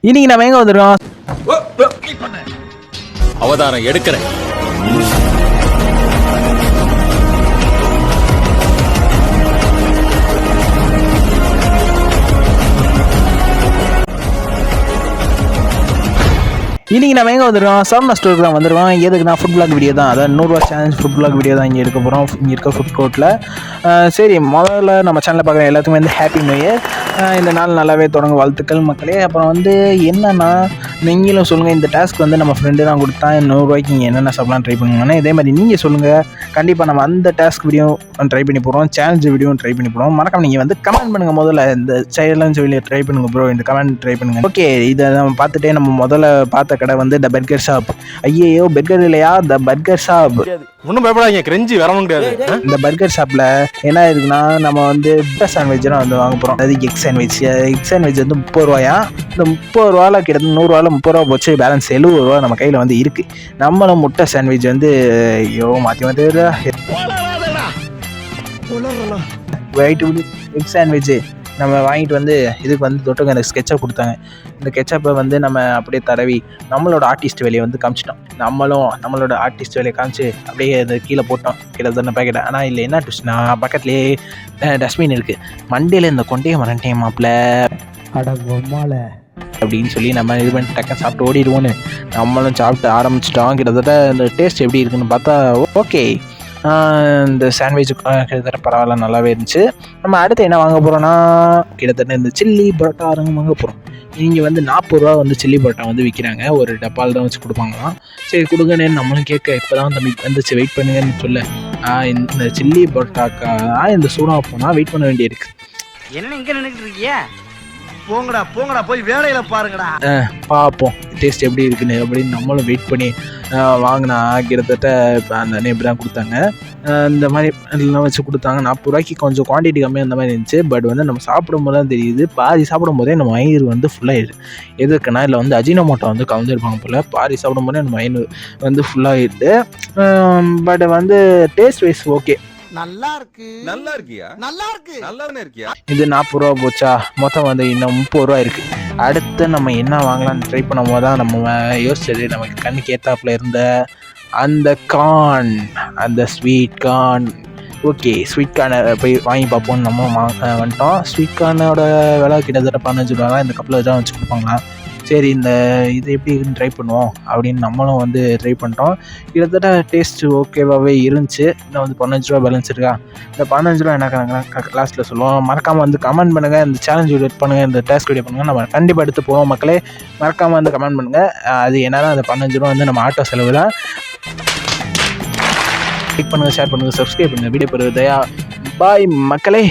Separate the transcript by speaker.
Speaker 1: இன்னைக்கு நம்ம எங்கே வந்துருக்கோம்?
Speaker 2: அவதாரம் எடுக்கிறேன்.
Speaker 1: இன்றைக்கி நம்ம எங்கே வந்துருக்கோம்? சரவணா ஸ்டோருக்கு தான் வந்துருக்கோம். எதுக்கு நான் ஃபுட் பிளாக் வீடியோ தான், அதாவது 100 ரூபா சேலஞ்ச் ஃபுட் பிளாக் வீடியோ தான் இங்கே இருக்க போகிறோம். இங்கே இருக்க ஃபுட் கோர்ட்டில். சரி, முதல்ல நம்ம சேனலில் பார்க்குற எல்லாத்துக்குமே வந்து ஹாப்பி நியூ இயர். இந்த நாள் நல்லாவே தொடங்க வாழ்த்துக்கள் மக்களே. அப்புறம் வந்து என்னென்னா, நீங்களும் சொல்லுங்கள், இந்த டாஸ்க் வந்து நம்ம ஃப்ரெண்டு தான் கொடுத்தா 100 ரூபாய்க்கு நீங்கள் என்னென்ன சாப்பிட்லாம் ட்ரை பண்ணுங்கன்னா, இதே மாதிரி நீங்கள் சொல்லுங்கள். கண்டிப்பாக நம்ம அந்த டாஸ்க் வீடியோ ட்ரை பண்ணி போகிறோம், சேலஞ்ச் வீடியோ ட்ரை பண்ணி போகிறோம். மறக்காம நீங்கள் வந்து கமெண்ட் பண்ணுங்கள். முதல்ல இந்த சேலஞ்ச் வீடியோ ட்ரை பண்ணுங்கள் ப்ரோ, இந்த கமெண்ட் ட்ரை பண்ணுங்கள். ஓகே, இதை நம்ம பார்த்துட்டே நம்ம முதல்ல பார்த்த கடை வந்து த பர்கர் ஷாப். ஐயோ, பர்கர் இல்லையா, த பர்கர் ஷாப்.
Speaker 3: ஒன்றும் பயப்படாதீங்க, கிரெஞ்சி வரணும் முடியாது.
Speaker 1: இந்த பர்கர் ஷாப்பில் என்ன இருக்குன்னா, நம்ம வந்து சாண்ட்விட்ச் தான் வந்து வாங்க போகிறோம். அதாவது எக் சாண்ட்விச். எக் சாண்ட்விச் வந்து 30 ரூபாயா. இந்த 30 ரூபாயில் கிட்டத்தட்ட 100 ரூபாயில் 30 ரூபா போச்சு. பேலன்ஸ் 70 ரூபா நம்ம கையில் வந்து இருக்குது. நம்மளும் முட்டை சாண்ட்விச் வந்து ஐயோ மாற்றி மாற்றி ஒயிட் எக் சாண்ட்விட்சு நம்ம வாங்கிட்டு வந்து இதுக்கு வந்து தொட்டுக்க எனக்கு ஸ்கெட்சப் கொடுத்தாங்க. இந்த கெச்சப்பை வந்து நம்ம அப்படியே தடவி நம்மளோட ஆர்டிஸ்ட் வேலையை வந்து காமிச்சிட்டோம். நம்மளோட ஆர்டிஸ்ட் வேலையை காமிச்சு அப்படியே அதை கீழே போட்டோம், கிட்டத்தட்ட பேக்கெட்டை. ஆனால் இல்லை என்ன ட்விஸ்ட்னா, பக்கத்துலேயே டஸ்ட்பின் இருக்குது. மண்டேல இந்த கொண்டையை மரண்டேன் மாப்பிள்ள அடங்கொம்மால அப்படின்னு சொல்லி நம்ம இது பண்ணி டக்குன்னு சாப்பிட்டு ஓடிடுவோன்னு நம்மளும் சாப்பிட்டு ஆரம்பிச்சிட்டோம். கிட்டத்தட்ட இந்த டேஸ்ட் எப்படி இருக்குன்னு பார்த்தா ஓகே. இந்த சாண்ட்விச் கிட்டத்தட்ட பரவாயில்ல, நல்லாவே இருந்துச்சு. நம்ம அடுத்து என்ன வாங்க போகிறோன்னா, கிட்டத்தட்ட இந்த சில்லி பரோட்டா வாங்க போகிறோம். இங்கே வந்து 40 ரூபா வந்து சில்லி பரோட்டா வந்து விற்கிறாங்க. ஒரு டப்பால் தான் வச்சு கொடுப்பாங்களாம். சரி கொடுங்கண்ணே நம்மளும் கேட்க, இப்போ தான் தம்பி வந்துச்சு, வெயிட் பண்ணுங்கன்னு சொல்ல. இந்த சில்லி பரோட்டாக்கா இந்த சூடா போனால் வெயிட் பண்ண வேண்டியிருக்கு.
Speaker 4: என்ன இங்கே நினைக்கிட்டு இருக்கியா? போங்கடா போய் வேலையில பாருங்கடா.
Speaker 1: பார்ப்போம் டேஸ்ட் எப்படி இருக்குன்னு அப்படின்னு நம்மளும் வெயிட் பண்ணி வாங்கினா. கிட்டத்தட்ட இப்போ அந்த அண்ணன் இப்படி தான் கொடுத்தாங்க. இந்த மாதிரி எல்லாம் வச்சு கொடுத்தாங்க. 40 ரூபாய்க்கு கொஞ்சம் குவான்டிட்டி கம்மியாக அந்த மாதிரி இருந்துச்சு. பட் வந்து நம்ம சாப்பிடும்போது தான் தெரியுது, பாதி சாப்பிடும் போதே நம்ம வயிறு வந்து ஃபுல்லாகிடுது. எதுக்குன்னா இல்லை வந்து அஜினோமோட்டோ வந்து கலந்துருப்பாங்க போல். பாதி சாப்பிடும் போதே நம்ம வயிறு வந்து ஃபுல்லாகிடுது. பட் வந்து டேஸ்ட் வைஸ் ஓகே,
Speaker 4: நல்லா இருக்கு.
Speaker 3: நல்லா இருக்கியா? நல்லா இருக்கு. நல்லாவே இருக்கியா?
Speaker 1: இது 40 ரூபா போச்சா, மொத்தம் வந்து இன்னும் 30 ரூபா இருக்குது. அடுத்து நம்ம என்ன வாங்கலாம்னு ட்ரை பண்ணும் போது தான் நம்ம யோசிச்சது, நமக்கு கண்ணுக்கு ஏத்தாப்புல இருந்த அந்த கார்ன், அந்த ஸ்வீட் கார்ன். ஓகே, ஸ்வீட் கார்னை போய் வாங்கி பார்ப்போம்னு நம்ம வந்துட்டோம். ஸ்வீட் கார்னோட விலை கிட்டத்தட்ட 15 ரூபா தான். இந்த கப்பில் தான் வச்சு கொடுப்பாங்களா. சரி, இந்த இது எப்படி இருக்குன்னு ட்ரை பண்ணுவோம் அப்படின்னு நம்மளும் வந்து ட்ரை பண்ணிட்டோம். கிட்டத்தட்ட டேஸ்ட்டு ஓகேவாகவே இருந்துச்சு. இன்னும் வந்து 15 ரூபா பேலன்ஸ் இருக்கா. இந்த 15 ரூபா என்ன லாஸ்ட்டில் சொல்லுவோம். மறக்காமல் வந்து கமெண்ட் பண்ணுங்கள், இந்த சேலஞ்ச் வீடியோ பண்ணுங்கள், இந்த டாஸ்க் வீடியோ பண்ணுங்கள். நம்ம கண்டிப்பாக எடுத்து போவோம் மக்களே. மறக்காமல் வந்து கமெண்ட் பண்ணுங்கள். அது என்னன்னா, அந்த 15 ரூபா வந்து நம்ம ஆட்டோ செலவு தான். லைக் பண்ணுங்கள், ஷேர் பண்ணுங்கள், சப்ஸ்கிரைப் பண்ணுங்கள். வீடியோ பெறுவது தயா. பாய் மக்களே.